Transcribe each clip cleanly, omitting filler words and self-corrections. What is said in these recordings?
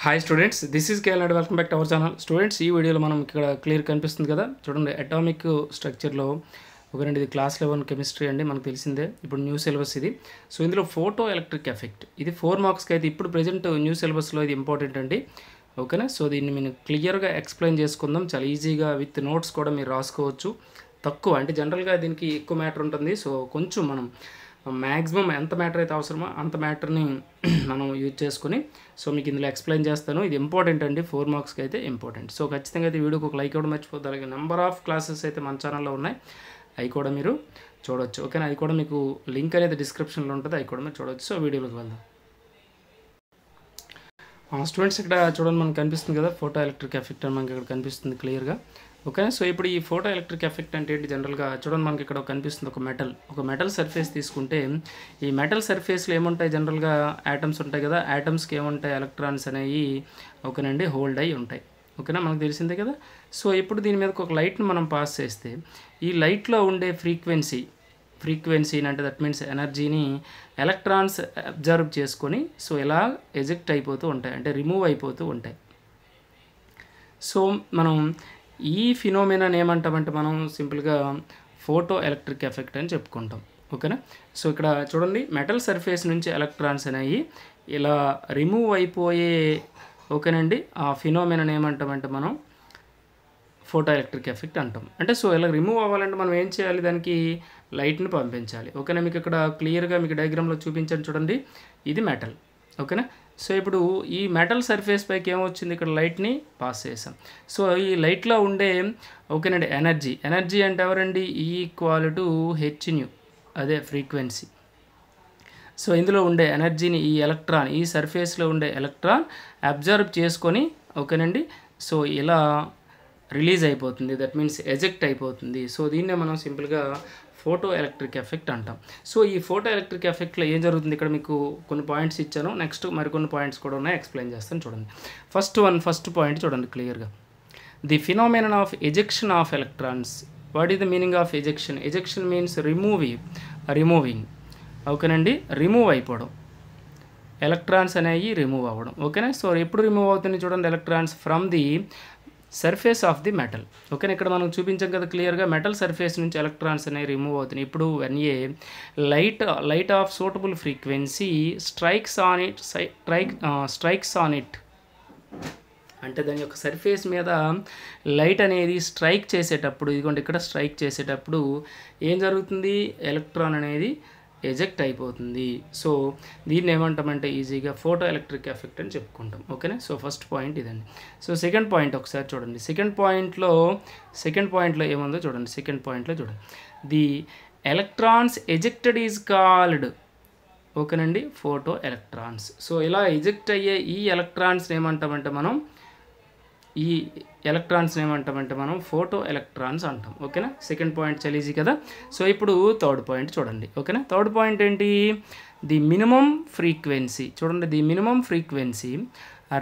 Hi students, this is KL and welcome back to our channel. Students, ఈ వీడియోలో మనం ఇక్కడ క్లియర్ కనిపిస్తుంది కదా, చూడండి. అటామిక్ స్ట్రక్చర్లో ఇది క్లాస్ 11 కెమిస్ట్రీ అండి, మనకు తెలిసిందే. ఇప్పుడు న్యూ సిలబస్ ఇది. సో ఇందులో ఫోటో ఎలక్ట్రిక్ ఎఫెక్ట్, ఇది 4 మార్క్స్కి అయితే ఇప్పుడు ప్రజెంట్ న్యూ సిలబస్లో ఇది ఇంపార్టెంట్ అండి. ఓకేనా? సో దీన్ని మేము క్లియర్గా ఎక్స్ప్లెయిన్ చేసుకుందాం. చాలా ఈజీగా విత్ నోట్స్ కూడా మీరు రాసుకోవచ్చు. తక్కువ అంటే జనరల్గా దీనికి ఎక్కువ మ్యాటర్ ఉంటుంది. సో కొంచెం మనం మ్యాక్సిమం ఎంత మ్యాటర్ అయితే అవసరమో అంత మ్యాటర్ని మనం యూజ్ చేసుకొని సో మీకు ఇందులో ఎక్స్ప్లెయిన్ చేస్తాను. ఇది ఇంపార్టెంట్ అండి, 4 మార్క్స్కి అయితే ఇంపార్టెంట్. సో ఖచ్చితంగా అయితే వీడియోకి ఒక లైక్ ఇవ్వడం మర్చిపోద్దు. అలాగే నెంబర్ ఆఫ్ క్లాసెస్ అయితే మన ఛానల్లో ఉన్నాయి, అవి కూడా మీరు చూడవచ్చు. ఓకేనా? అది కూడా మీకు లింక్ అనేది డిస్క్రిప్షన్లో ఉంటుంది, అవి కూడా మీరు చూడవచ్చు. సో వీడియోలోకి వెళ్దాం. స్టూడెంట్స్, ఇక్కడ చూడండి, మనకు కనిపిస్తుంది కదా ఫోటో ఎలక్ట్రిక్ ఎఫెక్ట్ అని మనకి ఇక్కడ కనిపిస్తుంది క్లియర్గా. ఓకే, సో ఇప్పుడు ఈ ఫోటో ఎలక్ట్రిక్ ఎఫెక్ట్ అంటే ఏంటి? జనరల్గా చూడండి, మనకి ఇక్కడ కనిపిస్తుంది ఒక మెటల్ సర్ఫేస్ తీసుకుంటే, ఈ మెటల్ సర్ఫేస్లో ఏముంటాయి? జనరల్గా యాటమ్స్ ఉంటాయి కదా, యాటమ్స్కి ఏముంటాయి? ఎలక్ట్రాన్స్ అనేవి ఓకేనండి హోల్డ్ అయ్యి ఉంటాయి. ఓకేనా? మనకు తెలిసిందే కదా. సో ఇప్పుడు దీని మీద ఒక లైట్ని మనం పాస్ చేస్తే, ఈ లైట్లో ఉండే ఫ్రీక్వెన్సీని అంటే దట్ మీన్స్ ఎనర్జీని ఎలక్ట్రాన్స్ అబ్జర్వ్ చేసుకొని సో ఇలా ఎజెక్ట్ అయిపోతూ ఉంటాయి, అంటే రిమూవ్ అయిపోతూ ఉంటాయి. సో మనం ఈ ఫినోమినాని ఏమంటామంటే మనం సింపుల్గా ఫోటో ఎలక్ట్రిక్ ఎఫెక్ట్ అని చెప్పుకుంటాం. ఓకేనా? సో ఇక్కడ చూడండి, మెటల్ సర్ఫేస్ నుంచి ఎలక్ట్రాన్స్ అనేవి ఇలా రిమూవ్ అయిపోయే ఓకేనండి ఆ ఫినోమినాని ఏమంటామంటే మనం ఫోటో ఎలక్ట్రిక్ ఎఫెక్ట్ అంటాం. అంటే సో ఇలా రిమూవ్ అవ్వాలంటే మనం ఏం చేయాలి? దానికి లైట్ని పంపించాలి. ఓకేనా? మీకు ఇక్కడ క్లియర్గా మీకు డయాగ్రామ్లో చూపించాను చూడండి, ఇది మెటల్. ఓకేనా? సో ఇప్పుడు ఈ మెటల్ సర్ఫేస్ పైకి ఏమొచ్చింది? ఇక్కడ లైట్ని పాస్ చేసాం. సో ఈ లైట్లో ఉండే ఓకేనండి ఎనర్జీ అంటే ఎవరండి? E=hν, అదే ఫ్రీక్వెన్సీ. సో ఇందులో ఉండే ఎనర్జీని ఈ సర్ఫేస్లో ఉండే ఎలక్ట్రాన్ అబ్జర్వ్ చేసుకొని ఓకేనండి సో ఇలా రిలీజ్ అయిపోతుంది, దట్ మీన్స్ ఎజెక్ట్ అయిపోతుంది. సో దీన్నే మనం సింపుల్గా ఫోటో ఎలక్ట్రిక్ ఎఫెక్ట్ అంటాం. సో ఈ ఫోటో ఎలక్ట్రిక్ ఎఫెక్ట్లో ఏం జరుగుతుంది? ఇక్కడ మీకు కొన్ని పాయింట్స్ ఇచ్చాను, నెక్స్ట్ మరికొన్ని పాయింట్స్ కూడా ఉన్నాయి, ఎక్స్ప్లెయిన్ చేస్తాను చూడండి. ఫస్ట్ పాయింట్ చూడండి క్లియర్గా, the phenomenon of ejection of electrons. What is the meaning of ejection? Ejection means removing. ఓకేనండి, రిమూవ్ అయిపోవడం, ఎలక్ట్రాన్స్ అనేవి రిమూవ్ అవ్వడం. ఓకేనా? సో ఎప్పుడు రిమూవ్ అవుతుంది చూడండి electrons? From the surface of the metal. ఓకేనా? ఇక్కడ మనం చూపించాం కదా క్లియర్గా, మెటల్ సర్ఫేస్ నుంచి ఎలక్ట్రాన్స్ అనేవి రిమూవ్ అవుతున్నాయి. ఇప్పుడు when light of suitable frequency strikes on it అంటే దాని యొక్క సర్ఫేస్ మీద లైట్ అనేది స్ట్రైక్ చేసేటప్పుడు, ఇదిగోండి ఇక్కడ స్ట్రైక్ చేసేటప్పుడు ఏం జరుగుతుంది? ఎలక్ట్రాన్ అనేది ఎజెక్ట్ అయిపోతుంది. సో దీన్ని ఏమంటామంటే ఈజీగా ఫోటో ఎలక్ట్రిక్ ఎఫెక్ట్ అని చెప్పుకుంటాం. ఓకేనా? సో ఫస్ట్ పాయింట్ ఇదండి. సో సెకండ్ పాయింట్ ఒకసారి చూడండి. సెకండ్ పాయింట్లో ఏముందో చూడండి. The electrons ejected is called ఓకేనండి ఫోటో ఎలక్ట్రాన్స్. సో ఇలా ఎజెక్ట్ అయ్యే ఈ ఎలక్ట్రాన్స్ని ఏమంటామంటే మనం ఫోటో ఎలక్ట్రాన్స్ అంటాం. ఓకేనా? సెకండ్ పాయింట్ చాలా ఈజీ కదా. సో ఇప్పుడు థర్డ్ పాయింట్ చూడండి. ఓకేనా? థర్డ్ పాయింట్ ఏంటి? The minimum frequency. చూడండి, the minimum frequency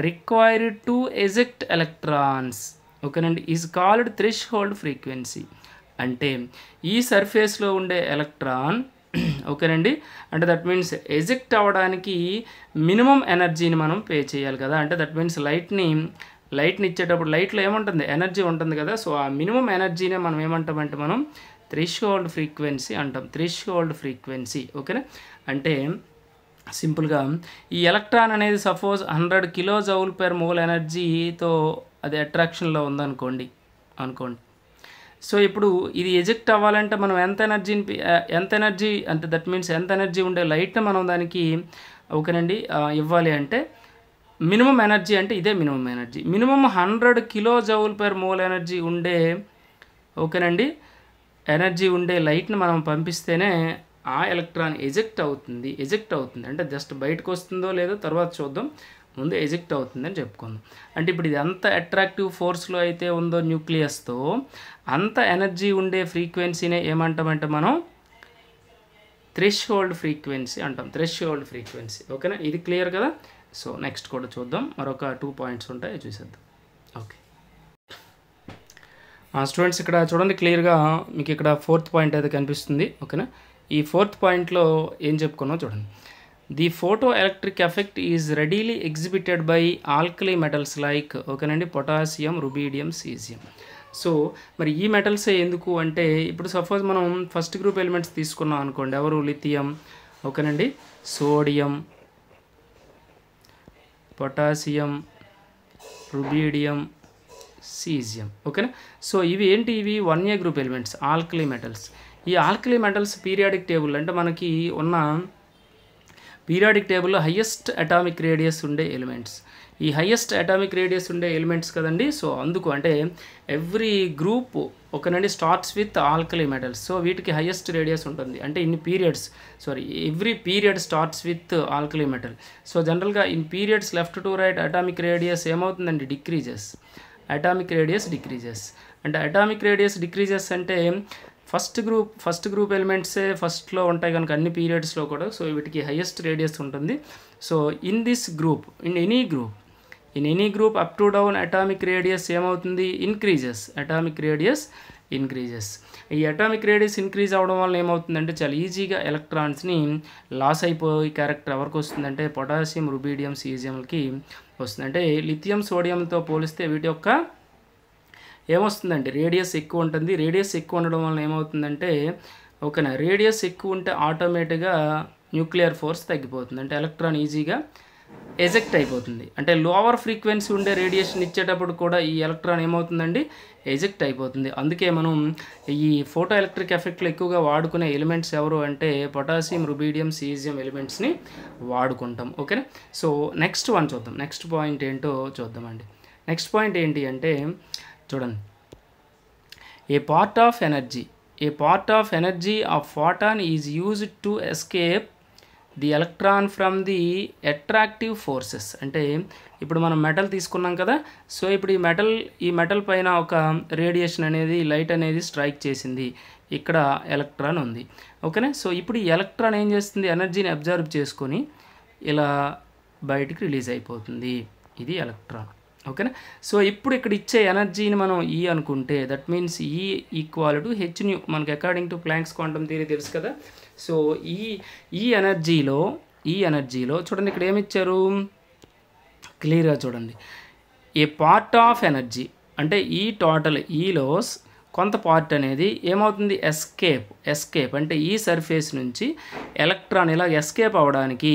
required to eject electrons ఓకేనండి ఈజ్ కాల్డ్ థ్రెషోల్డ్ ఫ్రీక్వెన్సీ. అంటే ఈ సర్ఫేస్లో ఉండే ఎలక్ట్రాన్ ఓకేనండి, అంటే దట్ మీన్స్ ఎజెక్ట్ అవ్వడానికి మినిమం ఎనర్జీని మనం పే చేయాలి కదా. అంటే దట్ మీన్స్ లైట్ని ఇచ్చేటప్పుడు లైట్లో ఏముంటుంది? ఎనర్జీ ఉంటుంది కదా. సో ఆ మినిమం ఎనర్జీనే మనం ఏమంటామంటే మనం థ్రెషోల్డ్ ఫ్రీక్వెన్సీ అంటాం. Threshold frequency. ఓకేనా? అంటే సింపుల్గా ఈ ఎలక్ట్రాన్ అనేది సపోజ్ 100 kJ/mol ఎనర్జీతో అది అట్రాక్షన్లో ఉందనుకోండి. సో ఇప్పుడు ఇది ఎజెక్ట్ అవ్వాలంటే మనం ఎంత ఎనర్జీ అంటే దట్ మీన్స్ ఎంత ఎనర్జీ ఉండే లైట్ని మనం దానికి ఓకేనండి ఇవ్వాలి అంటే మినిమం ఎనర్జీ అంటే ఇదే minimum energy. Minimum 100 kJ/mol energy ఉండే ఓకేనండి ఎనర్జీ ఉండే లైట్ని మనం పంపిస్తేనే ఆ ఎలక్ట్రాన్ ఎజెక్ట్ అవుతుంది. అంటే జస్ట్ బయటకు వస్తుందో లేదో తర్వాత చూద్దాం, ముందు ఎజెక్ట్ అవుతుందని చెప్పుకుందాం. అంటే ఇప్పుడు ఇది ఎంత అట్రాక్టివ్ ఫోర్స్లో అయితే ఉందో న్యూక్లియస్తో, అంత ఎనర్జీ ఉండే ఫ్రీక్వెన్సీనే ఏమంటామంటే మనం థ్రెషోల్డ్ ఫ్రీక్వెన్సీ అంటాం. ఓకేనా? ఇది క్లియర్ కదా. సో నెక్స్ట్ కూడా చూద్దాం, మరొక 2 పాయింట్స్ ఉంటాయి, చూసేద్దాం. ఓకే స్టూడెంట్స్, ఇక్కడ చూడండి క్లియర్గా మీకు ఇక్కడ 4th పాయింట్ అయితే కనిపిస్తుంది. ఓకేనా? ఈ 4th పాయింట్లో ఏం చెప్పుకున్నాం చూడండి. The photo electric effect is readily exhibited by alkali metals like ఓకేనండి పొటాషియం, రుబీడియం, సీజియం. సో మరి ఈ మెటల్సే ఎందుకు అంటే ఇప్పుడు సపోజ్ మనం ఫస్ట్ గ్రూప్ ఎలిమెంట్స్ తీసుకున్నాం అనుకోండి, ఎవరు లిథియం, ఓకేనండి, సోడియం, పొటాషియం, రుబీడియం, సీజియం, ఓకేనా. సో ఇవి ఏంటి, ఇవి 1A group elements, alkali metals. ఈ ఆల్కలీ మెటల్స్ పీరియాడిక్ టేబుల్ అంటే మనకి ఉన్న పీరియాడిక్ టేబుల్లో హయ్యెస్ట్ అటామిక్ రేడియస్ ఉండే ఎలిమెంట్స్. ఈ హయ్యెస్ట్ అటామిక్ రేడియస్ ఉండే ఎలిమెంట్స్ కదండి. సో అందుకు అంటే ఎవ్రీ గ్రూప్ ఒకనండి starts with alkali metals. So వీటికి హయ్యెస్ట్ రేడియస్ ఉంటుంది. అంటే ఇన్ని periods every period starts with alkali metal. So జనరల్గా in periods left to right atomic radius ఏమవుతుందండి, డిక్రీజెస్. అటామిక్ రేడియస్ డిక్రీజెస్ అంటే అటామిక్ రేడియస్ డిక్రీజెస్ అంటే first group ఎలిమెంట్సే ఫస్ట్లో ఉంటాయి కనుక అన్ని పీరియడ్స్లో కూడా. సో వీటికి హయ్యెస్ట్ రేడియస్ ఉంటుంది. So in this group, in any group up to down atomic radius ఏమవుతుంది, ఇంక్రీజెస్. Atomic radius increases. ఈ అటామిక్ రేడియస్ ఇంక్రీజ్ అవ్వడం వల్ల ఏమవుతుందంటే చాలా ఈజీగా ఎలక్ట్రాన్స్ని లాస్ అయిపోయి క్యారెక్టర్ ఎవరికి వస్తుందంటే పొటాషియం, రుబీడియం, సీజియంకి వస్తుంది. అంటే లిథియం, సోడియంతో పోలిస్తే వీటి యొక్క ఏమొస్తుందంటే రేడియస్ ఎక్కువ ఉంటుంది. రేడియస్ ఎక్కువ ఉండడం వల్ల ఏమవుతుందంటే ఓకేనా, రేడియస్ ఎక్కువ ఉంటే ఆటోమేటిక్గా న్యూక్లియర్ ఫోర్స్ తగ్గిపోతుంది. అంటే ఎలక్ట్రాన్ ఈజీగా ఎజెక్ట్ అయిపోతుంది. అంటే లోవర్ ఫ్రీక్వెన్సీ ఉండే రేడియేషన్ ఇచ్చేటప్పుడు కూడా ఈ ఎలక్ట్రాన్ ఏమవుతుందండి, ఎజెక్ట్ అయిపోతుంది. అందుకే మనం ఈ ఫోటో ఎలక్ట్రిక్ ఎఫెక్ట్లో ఎక్కువగా వాడుకునే ఎలిమెంట్స్ ఎవరు అంటే పొటాషియం, రుబీడియం, సీజియం ఎలిమెంట్స్ని వాడుకుంటాం. ఓకేనా. సో నెక్స్ట్ వన్ చూద్దాం, నెక్స్ట్ పాయింట్ ఏంటో చూద్దామండి. నెక్స్ట్ పాయింట్ ఏంటి అంటే చూడండి, a part of energy of photon is used to escape the electron from the attractive forces. అంటే ఇప్పుడు మనం మెటల్ తీసుకున్నాం కదా. సో ఇప్పుడు ఈ మెటల్ పైన ఒక రేడియేషన్ అనేది, లైట్ అనేది స్ట్రైక్ చేసింది. ఇక్కడ ఎలక్ట్రాన్ ఉంది, ఓకేనా. సో ఇప్పుడు ఈ ఎలక్ట్రాన్ ఏం చేస్తుంది, ఎనర్జీని అబ్జర్వ్ చేసుకొని ఇలా బయటికి రిలీజ్ అయిపోతుంది. ఇది ఎలక్ట్రాన్, ఓకేనా. సో ఇప్పుడు ఇక్కడ ఇచ్చే ఎనర్జీని మనం ఈ అనుకుంటే దట్ మీన్స్ ఈ ఈక్వల్ టు హెచ్ న్యూ. మనకి according to planks quantum theory తెలుసు కదా. సో ఈ ఎనర్జీలో చూడండి ఇక్కడ ఏమి ఇచ్చారు, క్లియర్గా చూడండి. ఏ పార్ట్ ఆఫ్ ఎనర్జీ అంటే ఈ టోటల్ ఈలో కొంత పార్ట్ అనేది ఏమవుతుంది, ఎస్కేప్ అంటే ఈ సర్ఫేస్ నుంచి ఎలక్ట్రాన్ ఇలా ఎస్కేప్ అవ్వడానికి,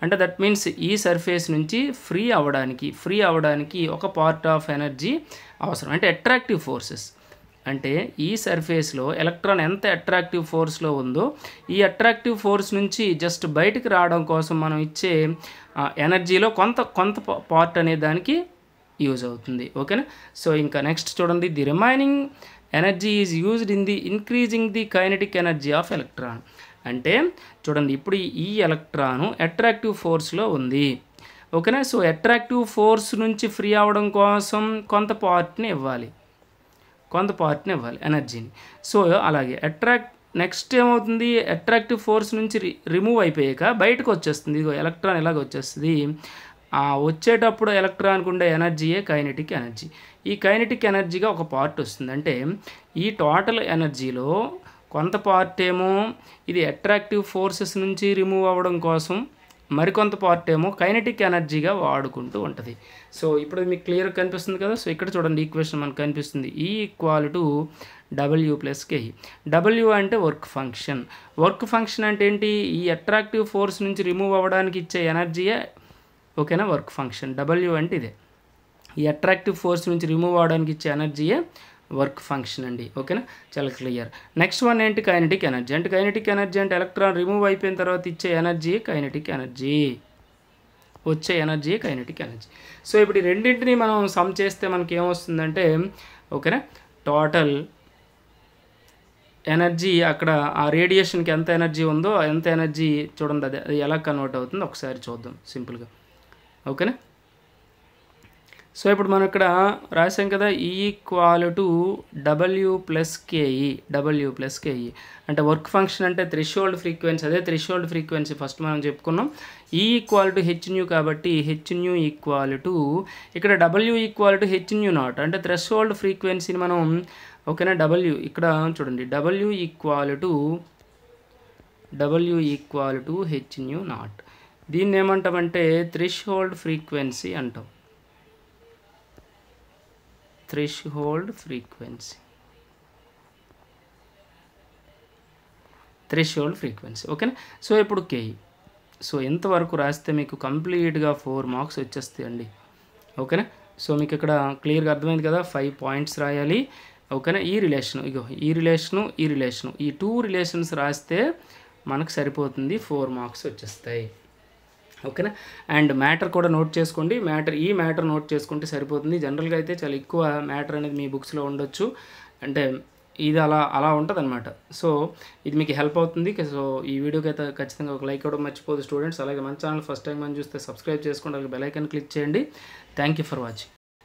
అంటే దట్ మీన్స్ ఈ సర్ఫేస్ నుంచి ఫ్రీ అవ్వడానికి ఒక పార్ట్ ఆఫ్ ఎనర్జీ అవసరం. అంటే అట్రాక్టివ్ ఫోర్సెస్. అంటే ఈ సర్ఫేస్లో ఎలక్ట్రాన్ ఎంత అట్రాక్టివ్ ఫోర్స్లో ఉందో ఈ అట్రాక్టివ్ ఫోర్స్ నుంచి జస్ట్ బయటికి రావడం కోసం మనం ఇచ్చే ఎనర్జీలో కొంత పార్ట్ అనే దానికి యూజ్ అవుతుంది, ఓకేనా. సో ఇంకా నెక్స్ట్ చూడండి, the remaining energy is used in the increasing the kinetic energy of electron. అంటే చూడండి ఇప్పుడు ఈ ఎలక్ట్రాను అట్రాక్టివ్ ఫోర్స్లో ఉంది, ఓకేనా. సో అట్రాక్టివ్ ఫోర్స్ నుంచి ఫ్రీ అవ్వడం కోసం కొంత పార్ట్ని ఇవ్వాలి ఎనర్జీని. సో అలాగే నెక్స్ట్ ఏమవుతుంది, అట్రాక్టివ్ ఫోర్స్ నుంచి రిమూవ్ అయిపోయాక బయటకు వచ్చేస్తుంది. ఇదిగో ఎలక్ట్రాన్ ఇలాగ వచ్చేస్తుంది. వచ్చేటప్పుడు ఎలక్ట్రాన్కి ఉండే ఎనర్జీయే కైనెటిక్ ఎనర్జీ. ఈ కైనెటిక్ ఎనర్జీగా ఒక పార్ట్ వస్తుంది. అంటే ఈ టోటల్ ఎనర్జీలో కొంత పార్ట్ ఏమో ఇది అట్రాక్టివ్ ఫోర్సెస్ నుంచి రిమూవ్ అవ్వడం కోసం, మరికొంత పార్ట్ ఏమో కైనెటిక్ ఎనర్జీగా వాడుకుంటూ ఉంటుంది. సో ఇప్పుడు మీకు క్లియర్గా కనిపిస్తుంది కదా. సో ఇక్కడ చూడండి ఈక్వేషన్ మనకు కనిపిస్తుంది, ఈ equal to W + Ke. W అంటే వర్క్ ఫంక్షన్ అంటే ఏంటి, ఈ అట్రాక్టివ్ ఫోర్స్ నుంచి రిమూవ్ అవ్వడానికి ఇచ్చే ఎనర్జీయే ఓకేనా వర్క్ ఫంక్షన్. W అంటే ఇదే, ఈ అట్రాక్టివ్ ఫోర్స్ నుంచి రిమూవ్ అవడానికి ఇచ్చే ఎనర్జీయే వర్క్ ఫంక్షన్ అండి, ఓకేనా. చాలా క్లియర్. నెక్స్ట్ వన్ ఏంటి, కైనెటిక్ ఎనర్జీ. అంటే కైనెటిక్ ఎనర్జీ అంటే ఎలక్ట్రాన్ రిమూవ్ అయిపోయిన తర్వాత ఇచ్చే ఎనర్జీ కైనెటిక్ ఎనర్జీ, సో ఇప్పుడు ఈ రెండింటిని మనం సమ్ చేస్తే మనకి ఏమొస్తుందంటే ఓకేనా, టోటల్ ఎనర్జీ అక్కడ ఆ రేడియేషన్కి ఎంత ఎనర్జీ ఉందో ఎంత ఎనర్జీ చూడండి, అది ఎలా కన్వర్ట్ అవుతుందో ఒకసారి చూద్దాం సింపుల్గా, ఓకేనా. సో ఇప్పుడు మనం ఇక్కడ రాసాం కదా, ఈ ఈక్వల్ టు W + Ke. అంటే వర్క్ ఫంక్షన్ అంటే థ్రెషోల్డ్ ఫ్రీక్వెన్సీ, అదే థ్రెషోల్డ్ ఫ్రీక్వెన్సీ ఫస్ట్ మనం చెప్పుకున్నాం. ఈ ఈక్వల్ టు hν కాబట్టి hν ఈక్వల్ టు ఇక్కడ W ఈక్వల్ టు hν0. అంటే థ్రెషోల్డ్ ఫ్రీక్వెన్సీని మనం ఓకేనా W ఇక్కడ చూడండి, W ఈక్వల్ టు hν0. దీన్ని ఏమంటామంటే థ్రెషోల్డ్ ఫ్రీక్వెన్సీ అంటాం. Threshold frequency, threshold frequency. ఓకేనా. సో ఇప్పుడు కేఈ. సో ఎంతవరకు రాస్తే మీకు కంప్లీట్గా 4 మార్క్స్ వచ్చేస్తాయండి. ఓకేనా. సో మీకు ఇక్కడ క్లియర్గా అర్థమైంది కదా, 5 పాయింట్స్ రాయాలి. ఓకేనా. ఈ రిలేషను, ఇగో ఈ రిలేషను, ఈ రిలేషను, ఈ 2 రిలేషన్స్ రాస్తే మనకు సరిపోతుంది, 4 మార్క్స్ వచ్చేస్తాయి. ఓకేనా. అండ్ మ్యాటర్ కూడా నోట్ చేసుకోండి. ఈ మ్యాటర్ నోట్ చేసుకుంటే సరిపోతుంది. జనరల్గా అయితే చాలా ఎక్కువ మ్యాటర్ అనేది మీ బుక్స్లో ఉండొచ్చు, అంటే ఇది అలా ఉంటుంది అనమాట. సో ఇది మీకు హెల్ప్ అవుతుంది. సో ఈ వీడియోకి అయితే ఖచ్చితంగా ఒక లైక్ ఇవ్వడం మర్చిపోదు స్టూడెంట్స్. అలాగే మన ఛానల్ ఫస్ట్ టైం మనం చూస్తే సబ్స్క్రైబ్ చేసుకోండి, అలాగే బెల్ ఐకాన్ క్లిక్ చేయండి. Thank you for watching.